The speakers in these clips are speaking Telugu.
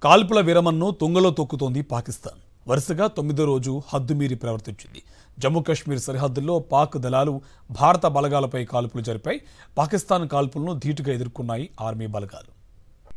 కాల్పుల విరమణను తుంగలో తొక్కుతోంది పాకిస్తాన్. వరుసగా 9వ రోజు హద్దుమీరి ప్రవర్తించింది. జమ్మూ కాశ్మీర్ సరిహద్దుల్లో పాక్ దళాలు భారత బలగాలపై కాల్పులు జరిపాయి. పాకిస్తాన్ కాల్పులను ధీటుగా ఎదుర్కొన్నాయి ఆర్మీ బలగాలు.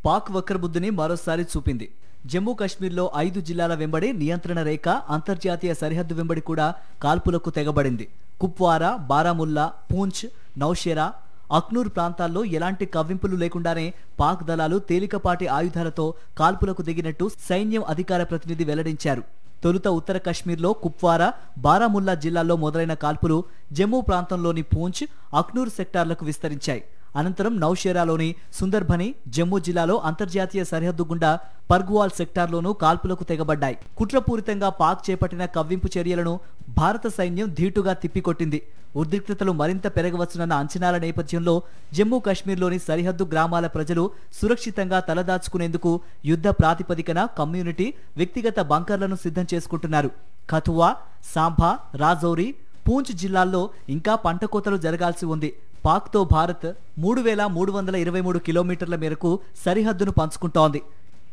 పాక్ వక్రబుద్ధిని మరోసారి చూపింది. జమ్మూ కాశ్మీర్లో 5 జిల్లాల వెంబడి నియంత్రణ రేఖ, అంతర్జాతీయ సరిహద్దు వెంబడి కూడా కాల్పులకు తెగబడింది. కుప్వారా, బారాముల్లా, పూంచ్, నౌషేరా, అఖ్నూర్ ప్రాంతాల్లో ఎలాంటి కవ్వింపులు లేకుండానే పాక్ దళాలు తేలికపాటి ఆయుధాలతో కాల్పులకు దిగినట్టు సైన్యం అధికార ప్రతినిధి వెల్లడించారు. తొలుత ఉత్తర కశ్మీర్లో కుప్వారా, బారాముల్లా జిల్లాల్లో మొదలైన కాల్పులు జమ్మూ ప్రాంతంలోని పూంచ్, అఖ్నూర్ సెక్టార్లకు విస్తరించాయి. అనంతరం నౌషేరాలోని సుందర్బని, జమ్మూ జిల్లాలో అంతర్జాతీయ సరిహద్దు గుండా పర్గ్వాల్ సెక్టార్లోనూ కాల్పులకు తెగబడ్డాయి. కుట్రపూరితంగా పాక్ చేపట్టిన కవ్వింపు చర్యలను భారత సైన్యం ధీటుగా తిప్పికొట్టింది. ఉద్రిక్తతలు మరింత పెరగవచ్చునన్న అంచనాల నేపథ్యంలో జమ్మూ కాశ్మీర్లోని సరిహద్దు గ్రామాల ప్రజలు సురక్షితంగా తలదాచుకునేందుకు యుద్ధ ప్రాతిపదికన కమ్యూనిటీ, వ్యక్తిగత బంకర్లను సిద్ధం చేసుకుంటున్నారు. కథువా, సాంబా, రాజౌరి, పూంచ్ జిల్లాల్లో ఇంకా పంట కోతలు జరగాల్సి ఉంది. పాక్తో భారత్ 3323 కిలోమీటర్ల మేరకు సరిహద్దును పంచుకుంటోంది.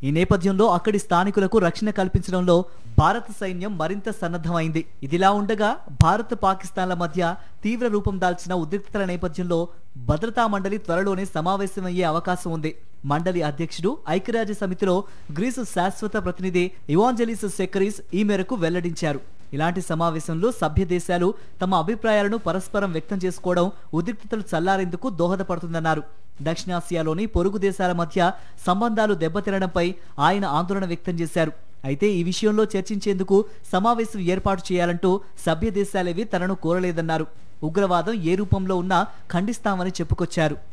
ఈ నేపథ్యంలో అక్కడి స్థానికులకు రక్షణ కల్పించడంలో భారత సైన్యం మరింత సన్నద్ధమైంది. ఇదిలా ఉండగా భారత్, పాకిస్తాన్ల మధ్య తీవ్ర రూపం దాల్చిన ఉద్రిక్తతల నేపథ్యంలో భద్రతా మండలి త్వరలోనే సమావేశమయ్యే అవకాశం ఉంది. మండలి అధ్యక్షుడు ఐక్యరాజ్య సమితిలో గ్రీసు శాశ్వత ప్రతినిధి ఇవాంజెలిస్ సెకరీస్ ఈ మేరకు వెల్లడించారు. ఇలాంటి సమావేశంలో సభ్య దేశాలు తమ అభిప్రాయాలను పరస్పరం వ్యక్తం చేసుకోవడం ఉద్రిక్తతలు చల్లారేందుకు దోహదపడుతుందన్నారు. దక్షిణాసియాలోని పొరుగు దేశాల మధ్య సంబంధాలు దెబ్బతినడంపై ఆయన ఆందోళన వ్యక్తం చేశారు. అయితే ఈ విషయంలో చర్చించేందుకు సమావేశం ఏర్పాటు చేయాలంటూ సభ్య దేశాలేవి తనను కోరలేదన్నారు. ఉగ్రవాదం ఏ రూపంలో ఉన్నా ఖండిస్తామని చెప్పుకొచ్చారు.